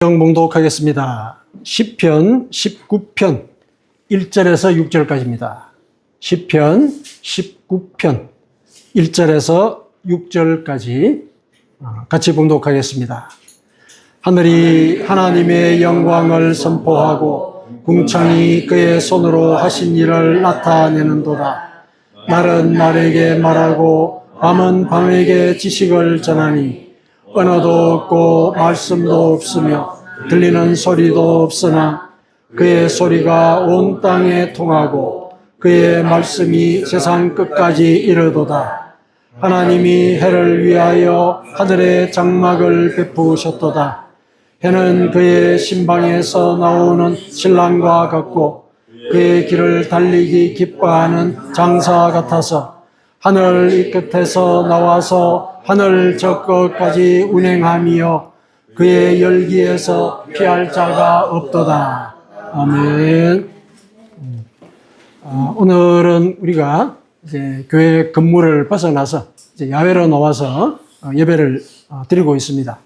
봉독하겠습니다. 시편 19편 1절에서 6절까지입니다. 시편 19편 1절에서 6절까지 같이 봉독하겠습니다. 하늘이 하나님의 영광을 선포하고 궁창이 그의 손으로 하신 일을 나타내는도다. 날은 날에게 말하고 밤은 밤에게 지식을 전하니 언어도 없고 말씀도 없으며 들리는 소리도 없으나 그의 소리가 온 땅에 통하고 그의 말씀이 세상 끝까지 이르도다. 하나님이 해를 위하여 하늘에 장막을 베푸셨도다. 해는 그의 신방에서 나오는 신랑과 같고 그의 길을 달리기 기뻐하는 장사 같아서 하늘 이 끝에서 나와서 하늘 저 끝까지 운행하며 그의 열기에서 피할 자가 없도다. 아멘. 오늘은 우리가 이제 교회 건물을 벗어나서 이제 야외로 나와서 예배를 드리고 있습니다.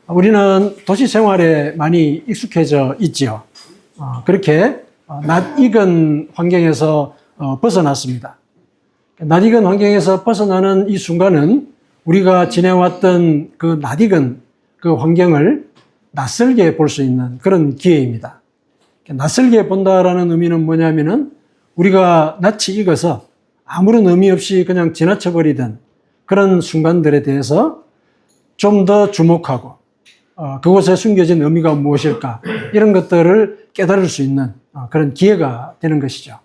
우리는 도시 생활에 많이 익숙해져 있지요. 그렇게 낯익은 환경에서 벗어났습니다. 낯익은 환경에서 벗어나는 이 순간은 우리가 지내왔던 그 낯익은 그 환경을 낯설게 볼 수 있는 그런 기회입니다. 낯설게 본다라는 의미는 뭐냐면은 우리가 낯이 익어서 아무런 의미 없이 그냥 지나쳐버리던 그런 순간들에 대해서 좀 더 주목하고 그곳에 숨겨진 의미가 무엇일까 이런 것들을 깨달을 수 있는 그런 기회가 되는 것이죠.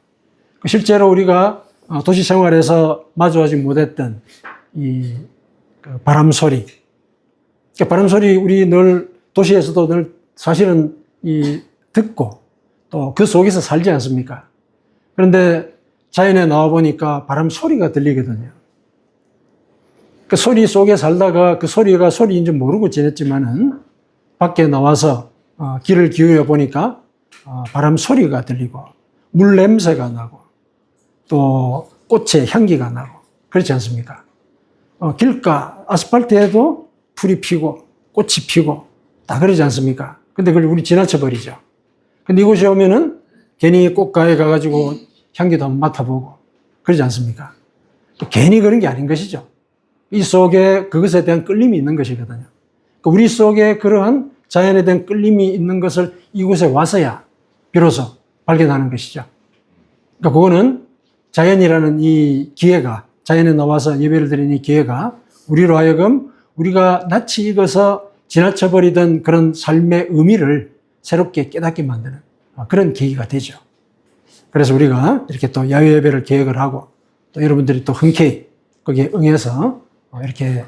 실제로 우리가 도시 생활에서 마주하지 못했던 이 바람 소리, 바람 소리 우리 늘 도시에서도 늘 사실은 듣고 또 그 속에서 살지 않습니까? 그런데 자연에 나와 보니까 바람 소리가 들리거든요. 그 소리 속에 살다가 그 소리가 소리인지 모르고 지냈지만은 밖에 나와서 귀를 기울여 보니까 바람 소리가 들리고 물 냄새가 나고 또 꽃의 향기가 나고 그렇지 않습니까? 길가 아스팔트에도 풀이 피고 꽃이 피고 다 그러지 않습니까? 근데 그걸 우리 지나쳐 버리죠. 근데 이곳에 오면은 괜히 꽃가에 가가지고 향기도 한번 맡아보고 그러지 않습니까? 괜히 그런 게 아닌 것이죠. 이 속에 그것에 대한 끌림이 있는 것이거든요. 우리 속에 그러한 자연에 대한 끌림이 있는 것을 이곳에 와서야 비로소 발견하는 것이죠. 그러니까 그거는 자연이라는 이 기회가, 자연에 나와서 예배를 드리는 이 기회가 우리로 하여금 우리가 낯이 익어서 지나쳐버리던 그런 삶의 의미를 새롭게 깨닫게 만드는 그런 계기가 되죠. 그래서 우리가 이렇게 또 야외 예배를 계획을 하고 또 여러분들이 또 흔쾌히 거기에 응해서 이렇게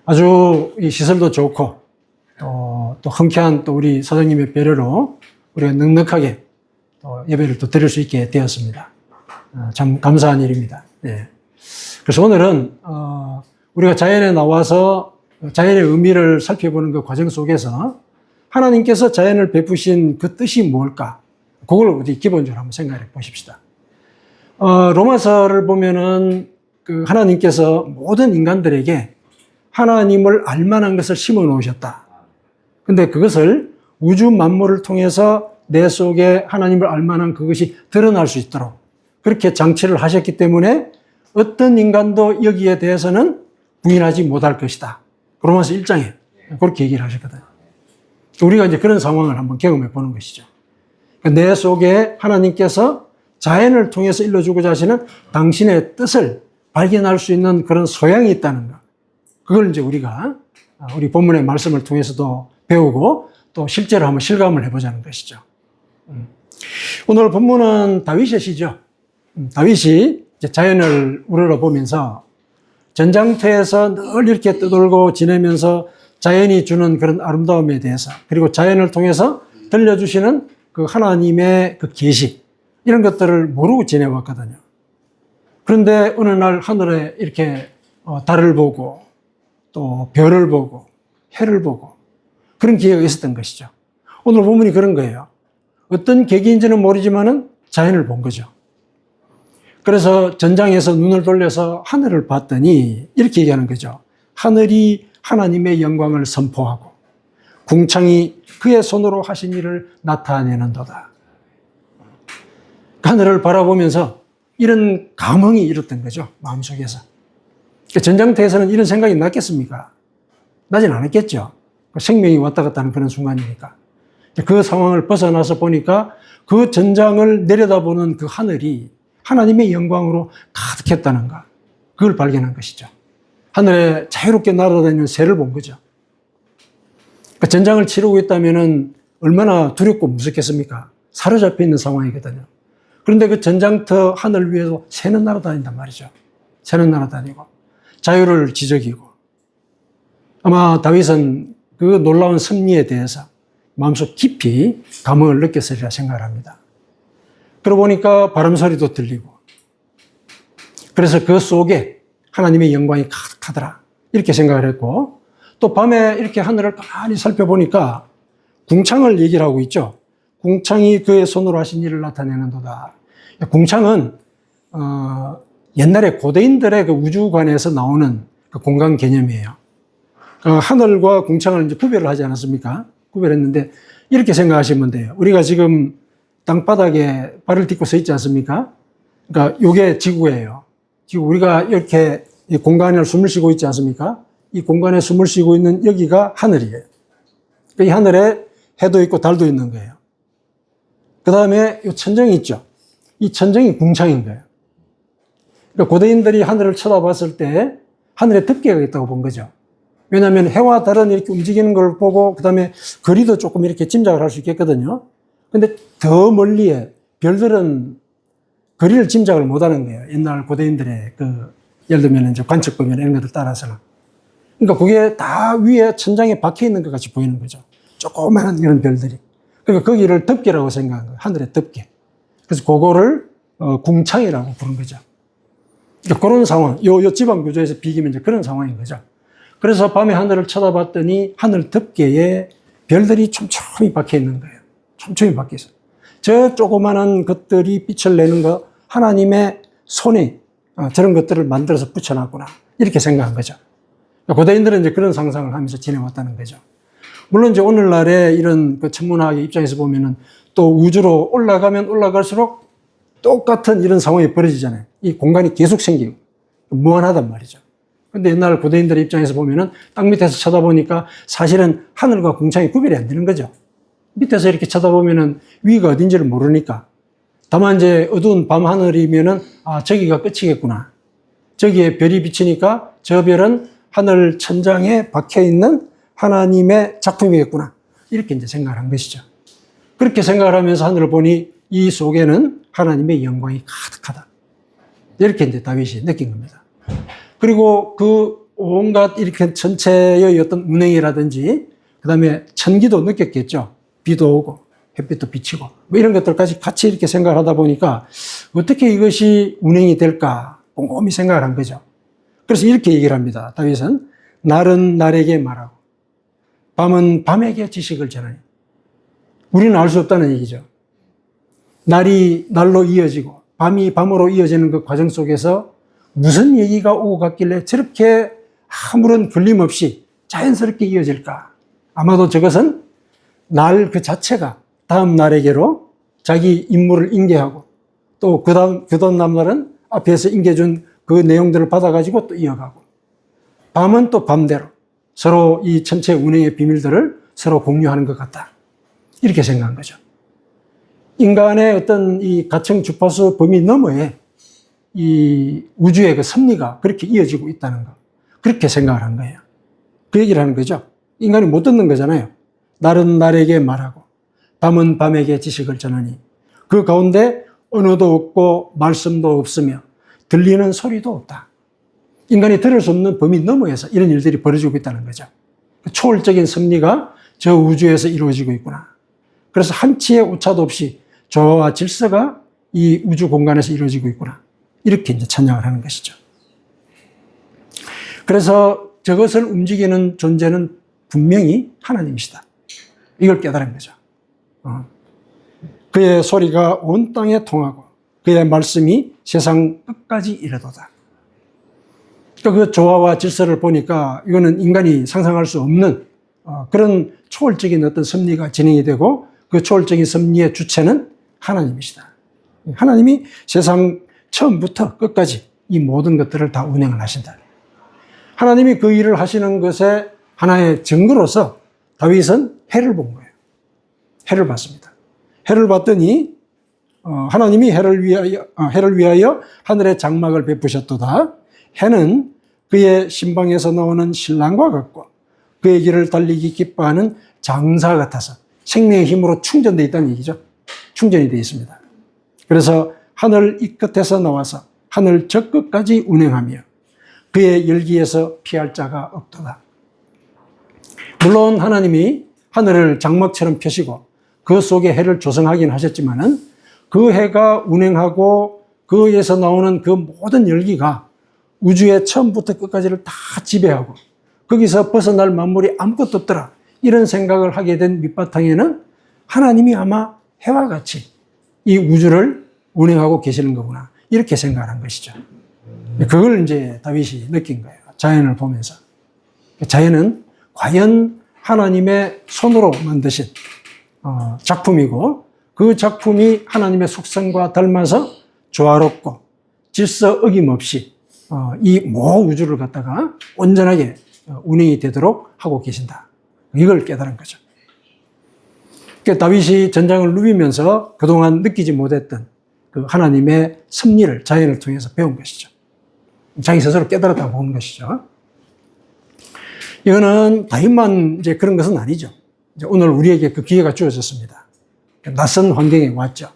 아주 이 시설도 좋고 또 흔쾌한 또 우리 사장님의 배려로 우리가 넉넉하게 또 예배를 또 드릴 수 있게 되었습니다. 참 감사한 일입니다. 네. 그래서 오늘은 우리가 자연에 나와서 자연의 의미를 살펴보는 그 과정 속에서 하나님께서 자연을 베푸신 그 뜻이 뭘까? 그걸 우리 기본적으로 한번 생각해 보십시다. 로마서를 보면은 그 하나님께서 모든 인간들에게 하나님을 알만한 것을 심어 놓으셨다. 근데 그것을 우주 만물을 통해서 내 속에 하나님을 알만한 그것이 드러날 수 있도록 그렇게 장치를 하셨기 때문에 어떤 인간도 여기에 대해서는 부인하지 못할 것이다. 로마서 1장에 그렇게 얘기를 하셨거든요. 우리가 이제 그런 상황을 한번 경험해 보는 것이죠. 내 속에 하나님께서 자연을 통해서 일러주고자 하시는 당신의 뜻을 발견할 수 있는 그런 소양이 있다는 것. 그걸 이제 우리가 우리 본문의 말씀을 통해서도 배우고 또 실제로 한번 실감을 해보자는 것이죠. 오늘 본문은 다윗의 시죠. 다윗이 이제 자연을 우러러보면서 전장터에서 늘 이렇게 떠돌고 지내면서 자연이 주는 그런 아름다움에 대해서 그리고 자연을 통해서 들려주시는 그 하나님의 그 계시 이런 것들을 모르고 지내왔거든요. 그런데 어느 날 하늘에 이렇게 달을 보고 또 별을 보고 해를 보고 그런 기회가 있었던 것이죠. 오늘 본문이 그런 거예요. 어떤 계기인지는 모르지만은 자연을 본 거죠. 그래서 전장에서 눈을 돌려서 하늘을 봤더니 이렇게 얘기하는 거죠. 하늘이 하나님의 영광을 선포하고 궁창이 그의 손으로 하신 일을 나타내는도다. 하늘을 바라보면서 이런 감흥이 일었던 거죠. 마음속에서. 전장터에서는 이런 생각이 났겠습니까? 나진 않았겠죠. 생명이 왔다 갔다 하는 그런 순간이니까. 그 상황을 벗어나서 보니까 그 전장을 내려다보는 그 하늘이 하나님의 영광으로 가득했다는 것. 그걸 발견한 것이죠. 하늘에 자유롭게 날아다니는 새를 본 거죠. 전장을 치르고 있다면 얼마나 두렵고 무섭겠습니까? 사로잡혀 있는 상황이거든요. 그런데 그 전장터 하늘 위에서 새는 날아다닌단 말이죠. 새는 날아다니고 자유를 지적이고 아마 다윗은 그 놀라운 승리에 대해서 마음속 깊이 감흥을 느꼈으리라 생각을 합니다. 그러고 보니까 바람 소리도 들리고 그래서 그 속에 하나님의 영광이 가득하더라 이렇게 생각을 했고 또 밤에 이렇게 하늘을 가만히 살펴보니까 궁창을 얘기를 하고 있죠. 궁창이 그의 손으로 하신 일을 나타내는도다. 궁창은 옛날에 고대인들의 그 우주관에서 나오는 그 공간 개념이에요. 하늘과 궁창을 이제 구별을 하지 않았습니까? 구별했는데 이렇게 생각하시면 돼요. 우리가 지금 땅바닥에 발을 딛고 서 있지 않습니까? 그러니까 이게 지구예요. 지금 우리가 이렇게 이 공간에 숨을 쉬고 있지 않습니까? 이 공간에 숨을 쉬고 있는 여기가 하늘이에요. 이 하늘에 해도 있고 달도 있는 거예요. 그 다음에 이 천정이 있죠. 이 천정이 궁창인 거예요. 그러니까 고대인들이 하늘을 쳐다봤을 때 하늘에 덮개가 있다고 본 거죠. 왜냐하면 해와 달은 이렇게 움직이는 걸 보고 그 다음에 거리도 조금 이렇게 짐작을 할 수 있겠거든요. 근데 더 멀리에 별들은 거리를 짐작을 못 하는 거예요. 옛날 고대인들의 예를 들면 이제 관측법이나 이런 것들 따라서는. 그러니까 그게 다 위에 천장에 박혀 있는 것 같이 보이는 거죠. 조그마한 이런 별들이. 그러니까 거기를 덮개라고 생각한 거예요. 하늘의 덮개. 그래서 그거를 궁창이라고 부른 거죠. 그러니까 그런 상황, 요 지방 구조에서 비기면 이제 그런 상황인 거죠. 그래서 밤에 하늘을 쳐다봤더니 하늘 덮개에 별들이 촘촘히 박혀 있는 거예요. 촘촘히 박혀 있어요. 저 조그마한 것들이 빛을 내는 거 하나님의 손에 저런 것들을 만들어서 붙여놨구나. 이렇게 생각한 거죠. 고대인들은 이제 그런 상상을 하면서 지내왔다는 거죠. 물론 이제 오늘날의 이런 그 천문학의 입장에서 보면은 또 우주로 올라가면 올라갈수록 똑같은 이런 상황이 벌어지잖아요. 이 공간이 계속 생기고 무한하단 말이죠. 근데 옛날 고대인들의 입장에서 보면은 땅 밑에서 쳐다보니까 사실은 하늘과 궁창이 구별이 안 되는 거죠. 밑에서 이렇게 쳐다보면은 위가 어딘지를 모르니까. 다만 이제 어두운 밤 하늘이면은 저기가 끝이겠구나. 저기에 별이 비치니까 저 별은 하늘 천장에 박혀 있는 하나님의 작품이겠구나. 이렇게 이제 생각을 한 것이죠. 그렇게 생각을 하면서 하늘을 보니 이 속에는 하나님의 영광이 가득하다. 이렇게 이제 다윗이 느낀 겁니다. 그리고 그 온갖 이렇게 전체의 어떤 운행이라든지 그 다음에 천기도 느꼈겠죠. 비도 오고 햇빛도 비치고 뭐 이런 것들까지 같이 이렇게 생각을 하다 보니까 어떻게 이것이 운행이 될까 곰곰이 생각을 한 거죠. 그래서 이렇게 얘기를 합니다. 다윗은 날은 날에게 말하고 밤은 밤에게 지식을 전하니 우리는 알 수 없다는 얘기죠. 날이 날로 이어지고 밤이 밤으로 이어지는 그 과정 속에서 무슨 얘기가 오고 갔길래 저렇게 아무런 걸림없이 자연스럽게 이어질까? 아마도 저것은 날 그 자체가 다음 날에게로 자기 임무를 인계하고 또 그 다음 날은 앞에서 인계준 그 내용들을 받아가지고 또 이어가고 밤은 또 밤대로 서로 이 전체 운행의 비밀들을 서로 공유하는 것 같다. 이렇게 생각한 거죠. 인간의 어떤 이 가청 주파수 범위 너머에 이 우주의 그 섭리가 그렇게 이어지고 있다는 거. 그렇게 생각을 한 거예요. 그 얘기를 하는 거죠. 인간이 못 듣는 거잖아요. 날은 날에게 말하고 밤은 밤에게 지식을 전하니 그 가운데 언어도 없고 말씀도 없으며 들리는 소리도 없다. 인간이 들을 수 없는 범위 너머에서 이런 일들이 벌어지고 있다는 거죠. 초월적인 섭리가 저 우주에서 이루어지고 있구나. 그래서 한치의 오차도 없이 조화와 질서가 이 우주 공간에서 이루어지고 있구나. 이렇게 이제 찬양을 하는 것이죠. 그래서 저것을 움직이는 존재는 분명히 하나님이시다. 이걸 깨달은 거죠. 그의 소리가 온 땅에 통하고 그의 말씀이 세상 끝까지 이르도다. 그 조화와 질서를 보니까 이거는 인간이 상상할 수 없는 그런 초월적인 어떤 섭리가 진행이 되고 그 초월적인 섭리의 주체는 하나님이시다. 하나님이 세상 처음부터 끝까지 이 모든 것들을 다 운행을 하신다. 하나님이 그 일을 하시는 것에 하나의 증거로서 다윗은 해를 본 거예요. 해를 봤습니다. 해를 봤더니 하나님이 해를 위하여 하늘의 장막을 베푸셨도다. 해는 그의 신방에서 나오는 신랑과 같고 그의 길을 달리기 기뻐하는 장사 같아서 생명의 힘으로 충전되어 있다는 얘기죠. 충전이 되어 있습니다. 그래서 하늘 이 끝에서 나와서 하늘 저 끝까지 운행하며 그의 열기에서 피할 자가 없도다. 물론 하나님이 하늘을 장막처럼 펴시고 그 속에 해를 조성하긴 하셨지만은 그 해가 운행하고 그에서 나오는 그 모든 열기가 우주의 처음부터 끝까지를 다 지배하고 거기서 벗어날 만물이 아무것도 없더라. 이런 생각을 하게 된 밑바탕에는 하나님이 아마 해와 같이 이 우주를 운행하고 계시는 거구나. 이렇게 생각한 것이죠. 그걸 이제 다윗이 느낀 거예요. 자연을 보면서. 자연은 과연 하나님의 손으로 만드신 작품이고 그 작품이 하나님의 속성과 닮아서 조화롭고 질서 어김없이 이 모든 우주를 갖다가 온전하게 운행이 되도록 하고 계신다. 이걸 깨달은 거죠. 그러니까 다윗이 전장을 누비면서 그동안 느끼지 못했던 그 하나님의 섭리를 자연을 통해서 배운 것이죠. 자기 스스로 깨달았다고 보는 것이죠. 이거는 다윗만 이제 그런 것은 아니죠. 이제 오늘 우리에게 그 기회가 주어졌습니다. 낯선 환경에 왔죠.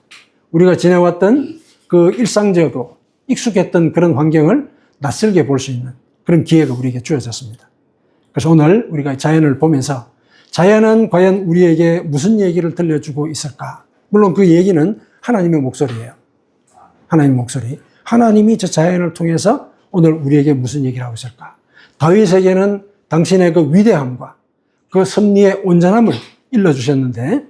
우리가 지내왔던 그 일상적으로 익숙했던 그런 환경을 낯설게 볼 수 있는 그런 기회가 우리에게 주어졌습니다. 그래서 오늘 우리가 자연을 보면서 자연은 과연 우리에게 무슨 얘기를 들려주고 있을까? 물론 그 얘기는 하나님의 목소리예요. 하나님의 목소리. 하나님이 저 자연을 통해서 오늘 우리에게 무슨 얘기를 하고 있을까? 다윗에게는 당신의 그 위대함과 그 섭리의 온전함을 일러주셨는데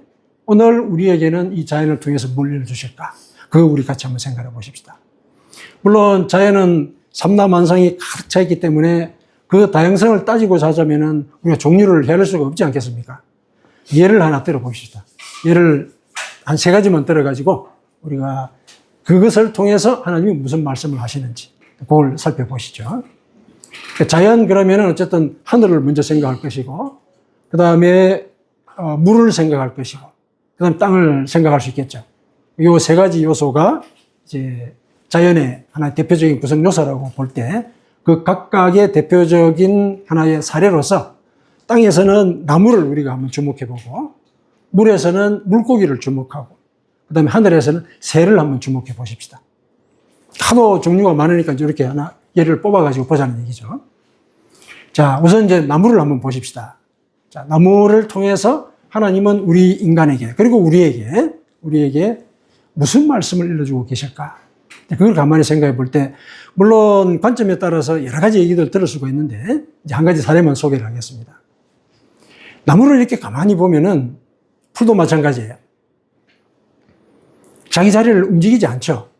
오늘 우리에게는 이 자연을 통해서 뭘 일러주실까? 그거 우리 같이 한번 생각해 보십시다. 물론 자연은 삼라만상이 가득 차 있기 때문에 그 다양성을 따지고 자자면은 우리가 종류를 헤아릴 수가 없지 않겠습니까? 예를 하나 들어 봅시다. 예를 한 3가지만 들어가지고 우리가 그것을 통해서 하나님이 무슨 말씀을 하시는지 그걸 살펴보시죠. 자연 그러면은 어쨌든 하늘을 먼저 생각할 것이고 그 다음에 물을 생각할 것이고 그 다음에 땅을 생각할 수 있겠죠. 이 3가지 요소가 이제 자연의 하나의 대표적인 구성 요소라고 볼 때 그 각각의 대표적인 하나의 사례로서 땅에서는 나무를 우리가 한번 주목해보고 물에서는 물고기를 주목하고 그 다음에 하늘에서는 새를 한번 주목해 보십시다. 하도 종류가 많으니까 이렇게 하나 예를 뽑아가지고 보자는 얘기죠. 자, 우선 이제 나무를 한번 보십시다. 자, 나무를 통해서 하나님은 우리 인간에게 그리고 우리에게 무슨 말씀을 일러주고 계실까? 그걸 가만히 생각해 볼 때 물론 관점에 따라서 여러 가지 얘기들 들을 수가 있는데 이제 한 가지 사례만 소개를 하겠습니다. 나무를 이렇게 가만히 보면은 풀도 마찬가지예요. 자기 자리를 움직이지 않죠.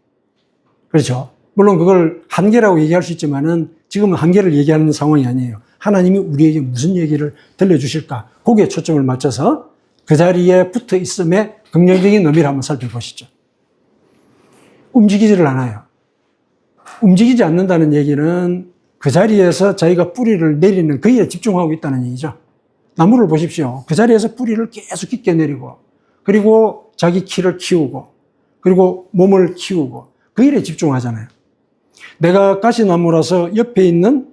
그렇죠. 물론 그걸 한계라고 얘기할 수 있지만은 지금은 한계를 얘기하는 상황이 아니에요. 하나님이 우리에게 무슨 얘기를 들려주실까? 거기에 초점을 맞춰서 그 자리에 붙어 있음의 긍정적인 의미를 한번 살펴보시죠. 움직이지를 않아요. 움직이지 않는다는 얘기는 그 자리에서 자기가 뿌리를 내리는 그 일에 집중하고 있다는 얘기죠. 나무를 보십시오. 그 자리에서 뿌리를 계속 깊게 내리고 그리고 자기 키를 키우고 그리고 몸을 키우고 그 일에 집중하잖아요. 내가 가시나무라서 옆에 있는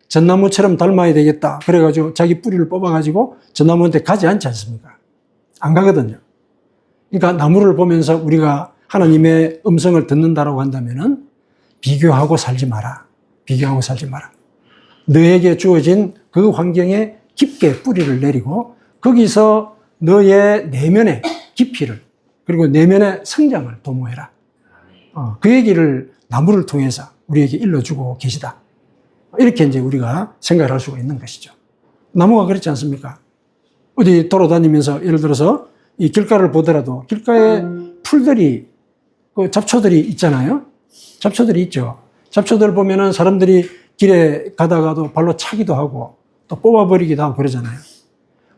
전나무처럼 닮아야 되겠다. 그래가지고 자기 뿌리를 뽑아가지고 전나무한테 가지 않지 않습니까? 안 가거든요. 그러니까 나무를 보면서 우리가 하나님의 음성을 듣는다라고 한다면은 비교하고 살지 마라. 비교하고 살지 마라. 너에게 주어진 그 환경에 깊게 뿌리를 내리고 거기서 너의 내면의 깊이를 그리고 내면의 성장을 도모해라. 그 얘기를 나무를 통해서 우리에게 일러주고 계시다. 이렇게 이제 우리가 생각을 할 수가 있는 것이죠. 나무가 그렇지 않습니까? 어디 돌아다니면서 예를 들어서 이 길가를 보더라도 길가에 풀들이 그 잡초들이 있잖아요. 잡초들이 있죠. 잡초들 보면은 사람들이 길에 가다가도 발로 차기도 하고 또 뽑아버리기도 하고 그러잖아요.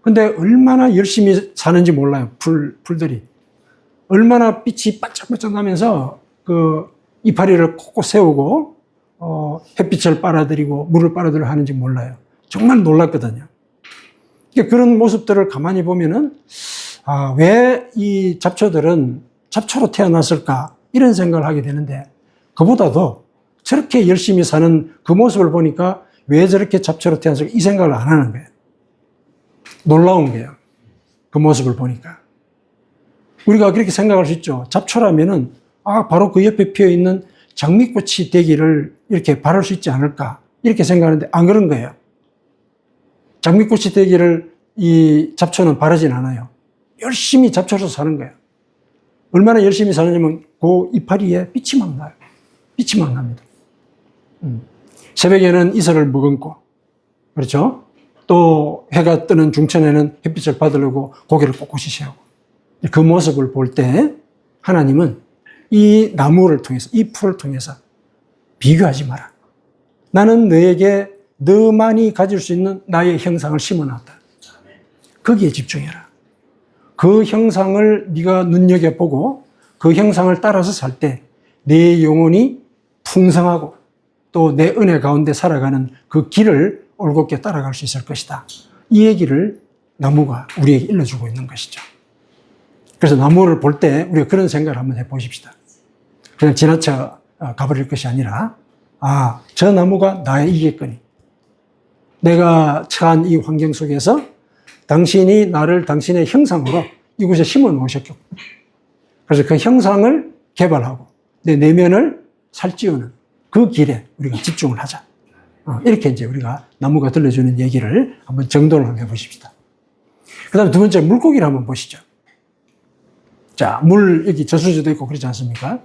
근데 얼마나 열심히 사는지 몰라요. 풀들이. 얼마나 빛이 반짝반짝 나면서 그 이파리를 콕콕 세우고, 햇빛을 빨아들이고 물을 빨아들이고 하는지 몰라요. 정말 놀랐거든요. 그런 모습들을 가만히 보면은, 왜 이 잡초들은 잡초로 태어났을까? 이런 생각을 하게 되는데, 그보다도 저렇게 열심히 사는 그 모습을 보니까 왜 저렇게 잡초로 태어났을까? 이 생각을 안 하는 거예요. 놀라운 거예요. 그 모습을 보니까. 우리가 그렇게 생각할 수 있죠. 잡초라면은, 바로 그 옆에 피어 있는 장미꽃이 되기를 이렇게 바랄 수 있지 않을까. 이렇게 생각하는데 안 그런 거예요. 장미꽃이 되기를 이 잡초는 바라진 않아요. 열심히 잡초로 사는 거예요. 얼마나 열심히 사느냐면 그 이파리에 빛이 막 나요. 빛이 막 납니다. 새벽에는 이슬을 머금고, 그렇죠? 또 해가 뜨는 중천에는 햇빛을 받으려고 고개를 꼿꼿이 세우고. 그 모습을 볼 때 하나님은 이 나무를 통해서, 이 풀을 통해서 비교하지 마라. 나는 너에게 너만이 가질 수 있는 나의 형상을 심어놨다. 거기에 집중해라. 그 형상을 네가 눈여겨보고 그 형상을 따라서 살 때 내 영혼이 풍성하고 또 내 은혜 가운데 살아가는 그 길을 올곧게 따라갈 수 있을 것이다. 이 얘기를 나무가 우리에게 일러주고 있는 것이죠. 그래서 나무를 볼 때 우리가 그런 생각을 한번 해보십시다. 그냥 지나쳐 가버릴 것이 아니라, 저 나무가 나이겠거니. 내가 처한 이 환경 속에서 당신이 나를 당신의 형상으로 이곳에 심어 놓으셨고, 그래서 그 형상을 개발하고 내 내면을 살찌우는 그 길에 우리가 집중을 하자. 이렇게 이제 우리가 나무가 들려주는 얘기를 한번 정돈을 한번 해보십시다. 그 다음에 두 번째, 물고기를 한번 보시죠. 자, 여기 저수지도 있고 그렇지 않습니까?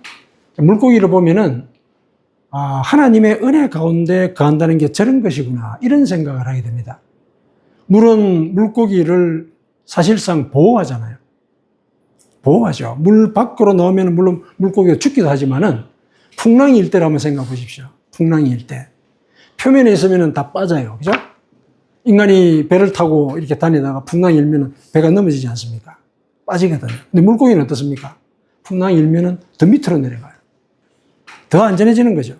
물고기를 보면은, 하나님의 은혜 가운데 거한다는 게 저런 것이구나. 이런 생각을 하게 됩니다. 물은 물고기를 사실상 보호하잖아요. 보호하죠. 물 밖으로 나오면 물론 물고기가 죽기도 하지만은 풍랑일 때를 한번 생각해 보십시오. 풍랑일 때. 표면에 있으면 다 빠져요. 그죠? 인간이 배를 타고 이렇게 다니다가 풍랑이 일면 배가 넘어지지 않습니까? 빠지거든요. 근데 물고기는 어떻습니까? 풍랑이 일면 더 밑으로 내려가요. 더 안전해지는 거죠.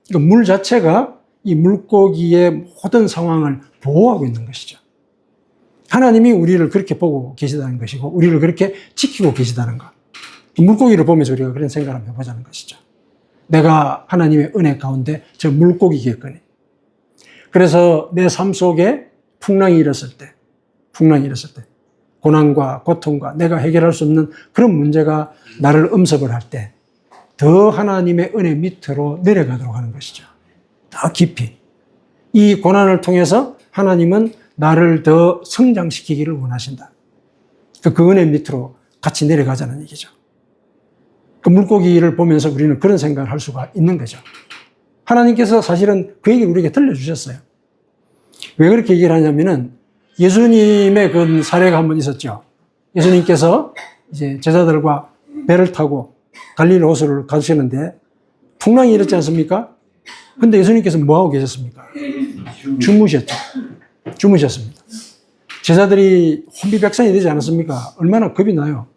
그러니까 물 자체가 이 물고기의 모든 상황을 보호하고 있는 것이죠. 하나님이 우리를 그렇게 보고 계시다는 것이고, 우리를 그렇게 지키고 계시다는 것. 물고기를 보면서 우리가 그런 생각을 한번 해보자는 것이죠. 내가 하나님의 은혜 가운데 저 물고기겠거니. 그래서 내 삶 속에 풍랑이 일었을 때, 고난과 고통과 내가 해결할 수 없는 그런 문제가 나를 엄습을 할 때, 더 하나님의 은혜 밑으로 내려가도록 하는 것이죠. 더 깊이. 이 고난을 통해서 하나님은 나를 더 성장시키기를 원하신다. 그 은혜 밑으로 같이 내려가자는 얘기죠. 그 물고기를 보면서 우리는 그런 생각을 할 수가 있는 거죠. 하나님께서 사실은 그 얘기를 우리에게 들려주셨어요. 왜 그렇게 얘기를 하냐면은 예수님의 그 사례가 한 번 있었죠. 예수님께서 이제 제자들과 배를 타고 갈릴리 호수를 가시는데 풍랑이 일었지 않습니까? 근데 예수님께서 뭐 하고 계셨습니까? 주무셨습니다. 제자들이 혼비백산이 되지 않았습니까? 얼마나 겁이 나요.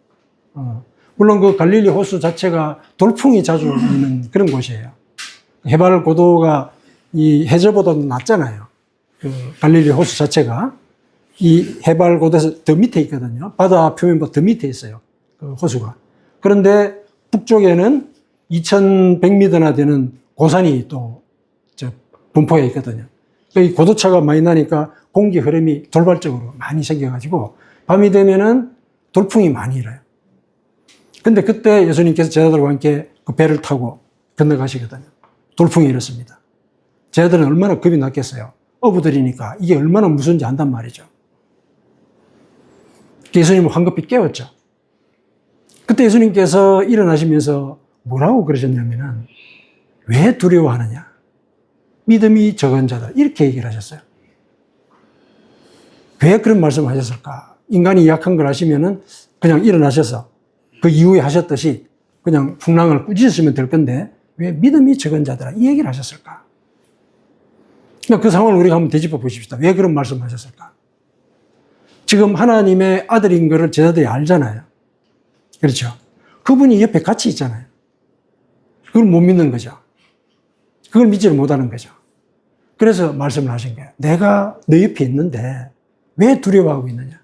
물론 그 갈릴리 호수 자체가 돌풍이 자주 있는 그런 곳이에요. 해발 고도가 이 해저보다도 낮잖아요. 그 갈릴리 호수 자체가 이 해발 고도에서 더 밑에 있거든요. 바다 표면보다 더 밑에 있어요. 그 호수가. 그런데 북쪽에는 2100m나 되는 고산이 또 분포해 있거든요. 이 고도차가 많이 나니까 공기 흐름이 돌발적으로 많이 생겨가지고 밤이 되면은 돌풍이 많이 일어요. 근데 그때 예수님께서 제자들과 함께 그 배를 타고 건너가시거든요. 돌풍이 일었습니다. 제자들은 얼마나 겁이 났겠어요. 어부들이니까 이게 얼마나 무서운지 안단 말이죠. 예수님은 황급히 깨웠죠. 그때 예수님께서 일어나시면서 뭐라고 그러셨냐면은, 왜 두려워하느냐? 믿음이 적은 자다. 이렇게 얘기를 하셨어요. 왜 그런 말씀을 하셨을까? 인간이 약한 걸 아시면은 그냥 일어나셔서 그 이후에 하셨듯이 그냥 풍랑을 꾸짖으시면 될 건데, 왜 믿음이 적은 자들아? 이 얘기를 하셨을까? 그 상황을 우리가 한번 되짚어 보십시다. 왜 그런 말씀을 하셨을까? 지금 하나님의 아들인 것을 제자들이 알잖아요. 그렇죠? 그분이 옆에 같이 있잖아요. 그걸 못 믿는 거죠. 그걸 믿지를 못하는 거죠. 그래서 말씀을 하신 거예요. 내가 너 옆에 있는데 왜 두려워하고 있느냐?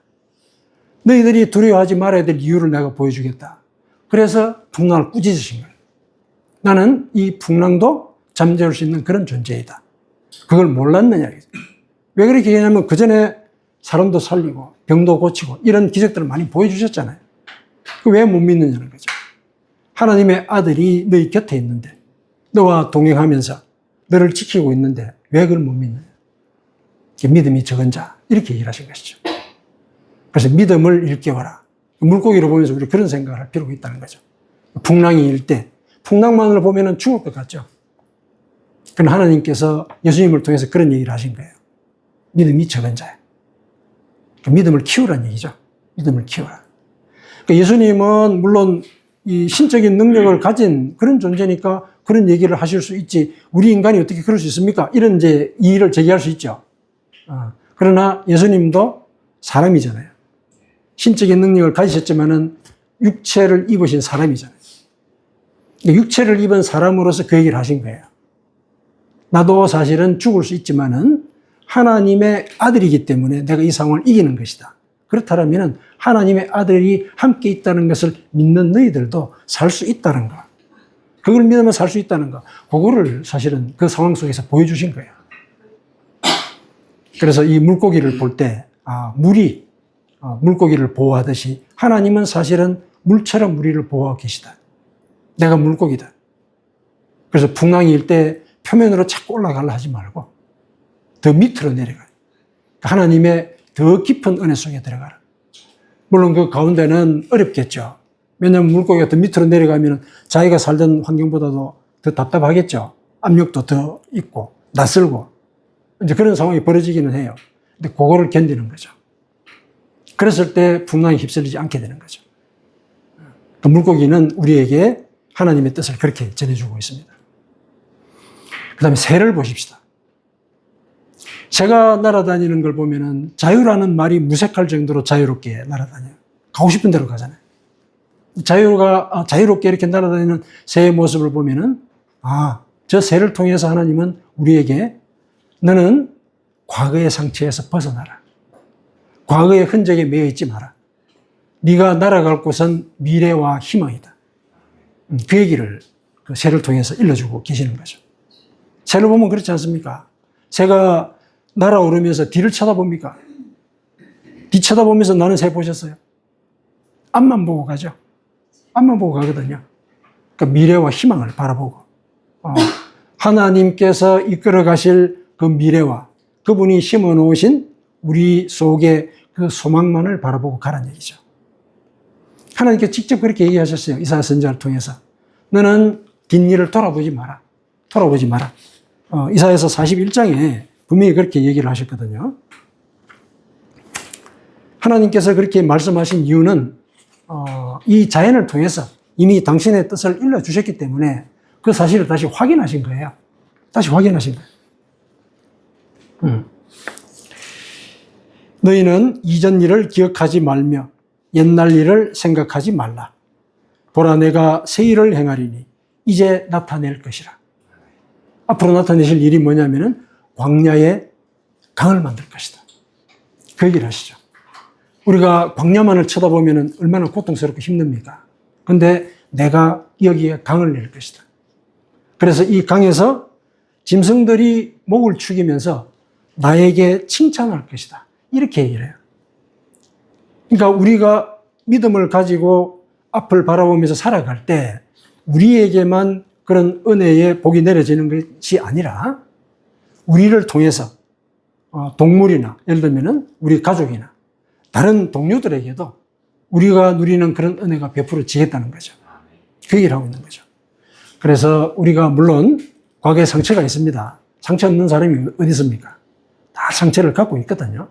너희들이 두려워하지 말아야 될 이유를 내가 보여주겠다. 그래서 풍랑을 꾸짖으신 거예요. 나는 이 풍랑도 잠재울 수 있는 그런 존재이다. 그걸 몰랐느냐? 왜 그렇게 얘기하냐면 그 전에 사람도 살리고 병도 고치고 이런 기적들을 많이 보여주셨잖아요. 왜 못 믿느냐는 거죠. 하나님의 아들이 너희 곁에 있는데 너와 동행하면서 너를 지키고 있는데 왜 그걸 못 믿느냐. 믿음이 적은 자 이렇게 얘기를 하신 것이죠. 그래서 믿음을 일깨워라. 물고기를 보면서 우리 그런 생각을 할 필요가 있다는 거죠. 풍랑이 일 때 풍랑만을 보면 죽을 것 같죠. 그러나 하나님께서 예수님을 통해서 그런 얘기를 하신 거예요. 믿음이 적은 자야. 믿음을 키우라는 얘기죠. 믿음을 키워라. 그러니까 예수님은 물론 이 신적인 능력을 가진 그런 존재니까 그런 얘기를 하실 수 있지. 우리 인간이 어떻게 그럴 수 있습니까? 이런 이제 이의를 제기할 수 있죠. 그러나 예수님도 사람이잖아요. 신적인 능력을 가지셨지만은 육체를 입으신 사람이잖아요. 육체를 입은 사람으로서 그 얘기를 하신 거예요. 나도 사실은 죽을 수 있지만은 하나님의 아들이기 때문에 내가 이 상황을 이기는 것이다. 그렇다면 하나님의 아들이 함께 있다는 것을 믿는 너희들도 살 수 있다는 거. 그걸 믿으면 살 수 있다는 거. 그거를 사실은 그 상황 속에서 보여주신 거예요. 그래서 이 물고기를 볼 때, 물이 물고기를 보호하듯이 하나님은 사실은 물처럼 우리를 보호하고 계시다. 내가 물고기다. 그래서 풍랑이 일 때 표면으로 자꾸 올라가려 하지 말고 더 밑으로 내려가요. 하나님의 더 깊은 은혜 속에 들어가라. 물론 그 가운데는 어렵겠죠. 왜냐하면 물고기가 더 밑으로 내려가면 자기가 살던 환경보다도 더 답답하겠죠. 압력도 더 있고 낯설고 이제 그런 상황이 벌어지기는 해요. 근데 그거를 견디는 거죠. 그랬을 때 풍랑에 휩쓸리지 않게 되는 거죠. 그 물고기는 우리에게 하나님의 뜻을 그렇게 전해주고 있습니다. 그 다음에 새를 보십시다. 새가 날아다니는 걸 보면은 자유라는 말이 무색할 정도로 자유롭게 날아다녀요. 가고 싶은 데로 가잖아요. 자유롭게 이렇게 날아다니는 새의 모습을 보면은, 저 새를 통해서 하나님은 우리에게 너는 과거의 상처에서 벗어나라. 과거의 흔적에 매여 있지 마라. 네가 날아갈 곳은 미래와 희망이다. 그 얘기를 그 새를 통해서 일러주고 계시는 거죠. 새를 보면 그렇지 않습니까? 새가 날아오르면서 뒤를 쳐다봅니까? 뒤 쳐다보면서 나는 새 보셨어요? 앞만 보고 가죠. 앞만 보고 가거든요. 그러니까 미래와 희망을 바라보고 하나님께서 이끌어 가실 그 미래와 그분이 심어 놓으신 우리 속에 그 소망만을 바라보고 가라는 얘기죠. 하나님께서 직접 그렇게 얘기하셨어요. 이사야 선지자를 통해서. 너는 뒷일을 돌아보지 마라. 돌아보지 마라. 이사야서 41장에 분명히 그렇게 얘기를 하셨거든요. 하나님께서 그렇게 말씀하신 이유는 이 자연을 통해서 이미 당신의 뜻을 일러주셨기 때문에 그 사실을 다시 확인하신 거예요. 다시 확인하신 거예요. 너희는 이전 일을 기억하지 말며 옛날 일을 생각하지 말라. 보라, 내가 새 일을 행하리니 이제 나타낼 것이라. 앞으로 나타내실 일이 뭐냐면은 광야에 강을 만들 것이다. 그 얘기를 하시죠. 우리가 광야만을 쳐다보면은 얼마나 고통스럽고 힘듭니까? 근데 내가 여기에 강을 낼 것이다. 그래서 이 강에서 짐승들이 목을 축이면서 나에게 칭찬할 것이다. 이렇게 얘기를 해요. 그러니까 우리가 믿음을 가지고 앞을 바라보면서 살아갈 때 우리에게만 그런 은혜의 복이 내려지는 것이 아니라 우리를 통해서 동물이나 예를 들면 우리 가족이나 다른 동료들에게도 우리가 누리는 그런 은혜가 베풀어지겠다는 거죠. 그 얘기를 하고 있는 거죠. 그래서 우리가 물론 과거에 상처가 있습니다. 상처 없는 사람이 어디 있습니까? 다 상처를 갖고 있거든요.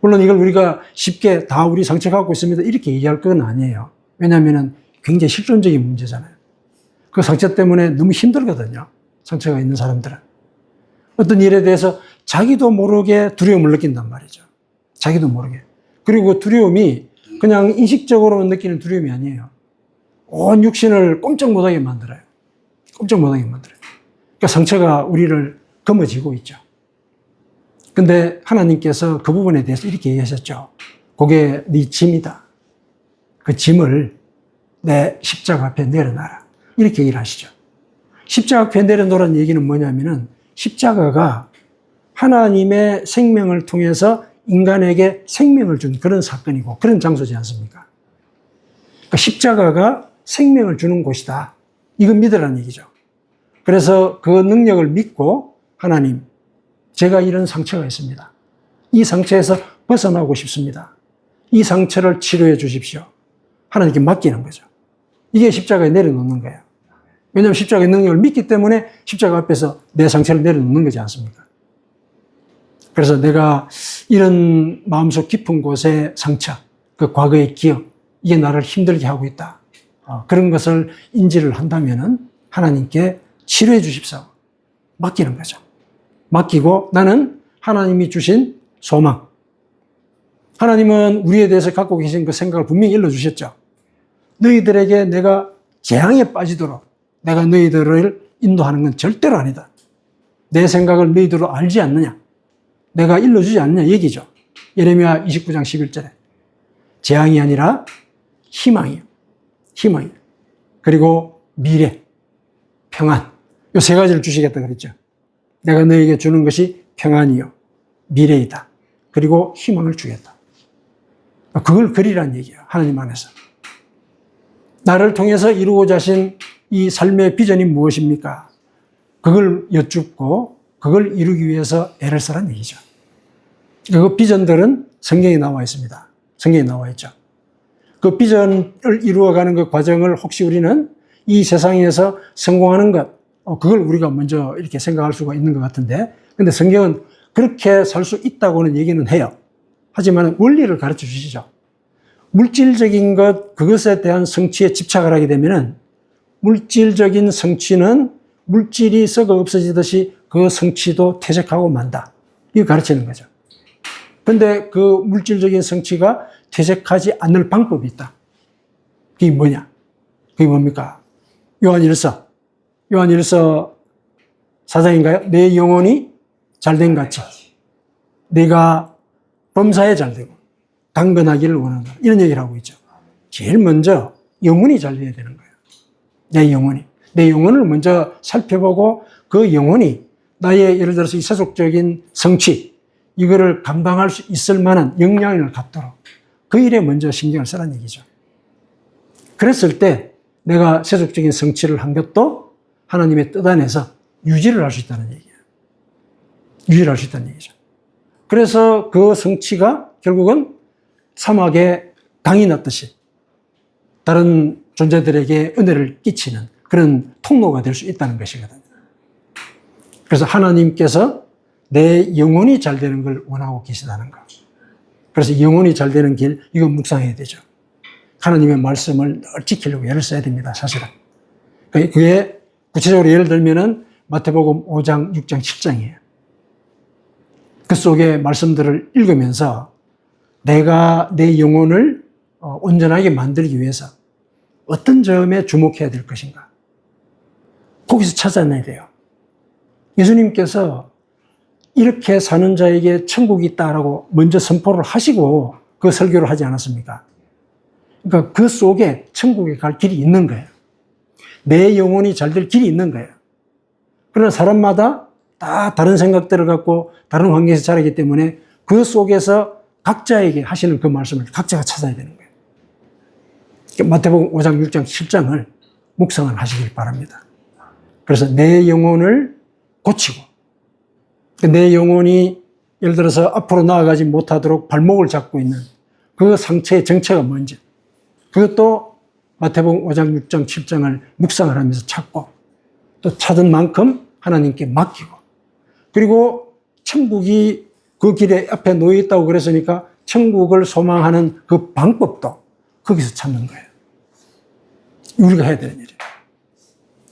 물론 이걸 우리가 쉽게 다 우리 상처 갖고 있습니다. 이렇게 얘기할 건 아니에요. 왜냐하면 굉장히 실존적인 문제잖아요. 그 상처 때문에 너무 힘들거든요. 상처가 있는 사람들은. 어떤 일에 대해서 자기도 모르게 두려움을 느낀단 말이죠. 자기도 모르게. 그리고 두려움이 그냥 인식적으로 느끼는 두려움이 아니에요. 온 육신을 꼼짝 못하게 만들어요. 꼼짝 못하게 만들어요. 그러니까 상처가 우리를 검어지고 있죠. 근데 하나님께서 그 부분에 대해서 이렇게 얘기하셨죠. 그게 네 짐이다. 그 짐을 내 십자가 앞에 내려놔라. 이렇게 얘기를 하시죠. 십자가 앞에 내려놓으라는 얘기는 뭐냐면은 십자가가 하나님의 생명을 통해서 인간에게 생명을 준 그런 사건이고 그런 장소지 않습니까? 그러니까 십자가가 생명을 주는 곳이다. 이거 믿으라는 얘기죠. 그래서 그 능력을 믿고 하나님, 제가 이런 상처가 있습니다. 이 상처에서 벗어나고 싶습니다. 이 상처를 치료해 주십시오. 하나님께 맡기는 거죠. 이게 십자가에 내려놓는 거예요. 왜냐하면 십자가의 능력을 믿기 때문에 십자가 앞에서 내 상처를 내려놓는 거지 않습니까? 그래서 내가 이런 마음속 깊은 곳의 상처, 그 과거의 기억, 이게 나를 힘들게 하고 있다. 그런 것을 인지를 한다면은 하나님께 치료해 주십시오. 맡기는 거죠. 맡기고 나는 하나님이 주신 소망. 하나님은 우리에 대해서 갖고 계신 그 생각을 분명히 일러주셨죠. 너희들에게 내가 재앙에 빠지도록 내가 너희들을 인도하는 건 절대로 아니다. 내 생각을 너희들로 알지 않느냐. 내가 일러주지 않느냐 얘기죠. 예레미야 29장 11절에. 재앙이 아니라 희망이요. 희망이요. 그리고 미래, 평안. 이 세 가지를 주시겠다 그랬죠. 내가 너에게 주는 것이 평안이요. 미래이다. 그리고 희망을 주겠다. 그걸 그리라는 얘기예요. 하나님 안에서. 나를 통해서 이루고자 하신 이 삶의 비전이 무엇입니까? 그걸 여쭙고 그걸 이루기 위해서 애를 쓰라는 얘기죠. 그 비전들은 성경에 나와 있습니다. 성경에 나와 있죠. 그 비전을 이루어가는 그 과정을 혹시 우리는 이 세상에서 성공하는 것, 그걸 우리가 먼저 이렇게 생각할 수가 있는 것 같은데, 근데 성경은 그렇게 살 수 있다고는 얘기는 해요. 하지만 원리를 가르쳐 주시죠. 물질적인 것, 그것에 대한 성취에 집착을 하게 되면은 물질적인 성취는 물질이 썩어 없어지듯이 그 성취도 퇴색하고 만다. 이거 가르치는 거죠. 근데 그 물질적인 성취가 퇴색하지 않을 방법이 있다. 그게 뭐냐? 그게 뭡니까? 요한일서 4장인가요? 내 영혼이 잘된 같이 내가 범사에 잘되고 강건하기를 원한다. 이런 얘기를 하고 있죠. 제일 먼저 영혼이 잘 돼야 되는 거예요. 내 영혼이. 내 영혼을 먼저 살펴보고 그 영혼이 나의 예를 들어서 이 세속적인 성취, 이거를 감당할 수 있을 만한 역량을 갖도록 그 일에 먼저 신경을 쓰라는 얘기죠. 그랬을 때 내가 세속적인 성취를 한 것도 하나님의 뜻 안에서 유지를 할 수 있다는 얘기예요. 유지를 할 수 있다는 얘기죠. 그래서 그 성취가 결국은 사막에 강이 났듯이 다른 존재들에게 은혜를 끼치는 그런 통로가 될 수 있다는 것이거든요. 그래서 하나님께서 내 영혼이 잘 되는 걸 원하고 계시다는 것. 그래서 영혼이 잘 되는 길, 이거 묵상해야 되죠. 하나님의 말씀을 늘 지키려고 애를 써야 됩니다, 사실은. 그게 구체적으로 예를 들면은 마태복음 5장, 6장, 7장이에요. 그 속의 말씀들을 읽으면서 내가 내 영혼을 온전하게 만들기 위해서 어떤 점에 주목해야 될 것인가. 거기서 찾아내야 돼요. 예수님께서 이렇게 사는 자에게 천국이 있다라고 먼저 선포를 하시고 그 설교를 하지 않았습니까? 그러니까 그 속에 천국에 갈 길이 있는 거예요. 내 영혼이 잘 될 길이 있는 거예요. 그러나 사람마다 다 다른 생각들을 갖고 다른 환경에서 자라기 때문에 그 속에서 각자에게 하시는 그 말씀을 각자가 찾아야 되는 거예요. 마태복음 5장, 6장, 7장을 묵상을 하시길 바랍니다. 그래서 내 영혼을 고치고 내 영혼이 예를 들어서 앞으로 나아가지 못하도록 발목을 잡고 있는 그 상처의 정체가 뭔지 그것도 마태복음 5장, 6장, 7장을 묵상을 하면서 찾고 또 찾은 만큼 하나님께 맡기고 그리고 천국이 그 길에 앞에 놓여 있다고 그랬으니까 천국을 소망하는 그 방법도 거기서 찾는 거예요. 우리가 해야 되는 일이에요.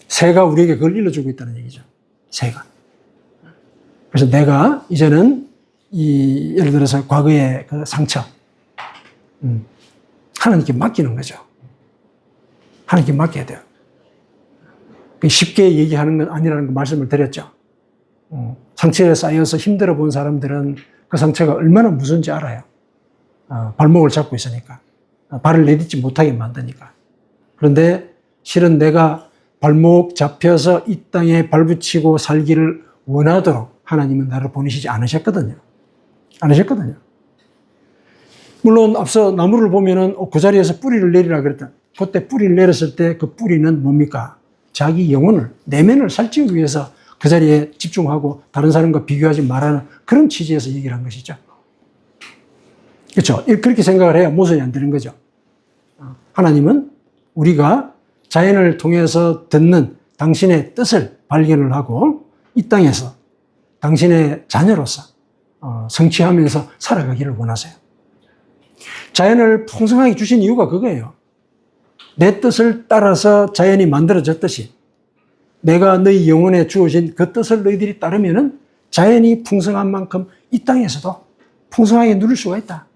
새가 우리에게 그걸 일러주고 있다는 얘기죠. 새가. 그래서 내가 이제는 예를 들어서 과거의 그 상처, 하나님께 맡기는 거죠. 하나님께 맡겨야 돼요. 쉽게 얘기하는 건 아니라는 거 말씀을 드렸죠. 상처에 쌓여서 힘들어 본 사람들은 그 상처가 얼마나 무서운지 알아요. 발목을 잡고 있으니까. 발을 내딛지 못하게 만드니까. 그런데 실은 내가 발목 잡혀서 이 땅에 발붙이고 살기를 원하도록 하나님은 나를 보내시지 않으셨거든요. 물론 앞서 나무를 보면은 그 자리에서 뿌리를 내리라 그랬다. 그때 뿌리를 내렸을 때 그 뿌리는 뭡니까? 자기 영혼을, 내면을 살찌우기 위해서 그 자리에 집중하고 다른 사람과 비교하지 말라는 그런 취지에서 얘기를 한 것이죠. 그렇죠? 그렇게 생각을 해야 모순이 안 되는 거죠. 하나님은 우리가 자연을 통해서 듣는 당신의 뜻을 발견을 하고 이 땅에서 당신의 자녀로서 성취하면서 살아가기를 원하세요. 자연을 풍성하게 주신 이유가 그거예요. 내 뜻을 따라서 자연이 만들어졌듯이 내가 너희 영혼에 주어진 그 뜻을 너희들이 따르면은 자연이 풍성한 만큼 이 땅에서도 풍성하게 누릴 수가 있다.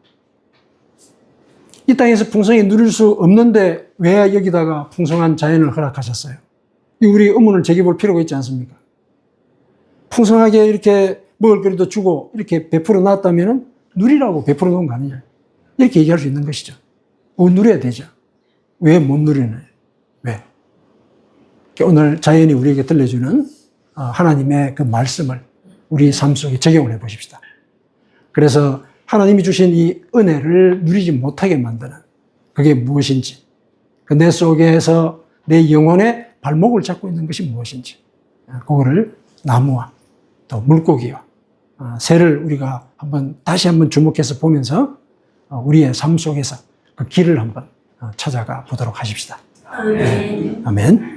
이 땅에서 풍성하게 누릴 수 없는데 왜 여기다가 풍성한 자연을 허락하셨어요? 우리 의문을 제기해볼 필요가 있지 않습니까? 풍성하게 이렇게 먹을거리도 주고 이렇게 베풀어 놨다면은 누리라고 베풀어 놓은 거 아니냐? 이렇게 얘기할 수 있는 것이죠. 누려야 되죠. 왜 못 누리나요? 왜? 오늘 자연이 우리에게 들려주는 하나님의 그 말씀을 우리 삶 속에 적용을 해 보십시다. 그래서 하나님이 주신 이 은혜를 누리지 못하게 만드는 그게 무엇인지, 내 속에서 내 영혼의 발목을 잡고 있는 것이 무엇인지, 그거를 나무와 또 물고기와 새를 우리가 다시 한번 주목해서 보면서 우리의 삶 속에서 그 길을 한번 찾아가 보도록 하십시다. 아멘. 아멘.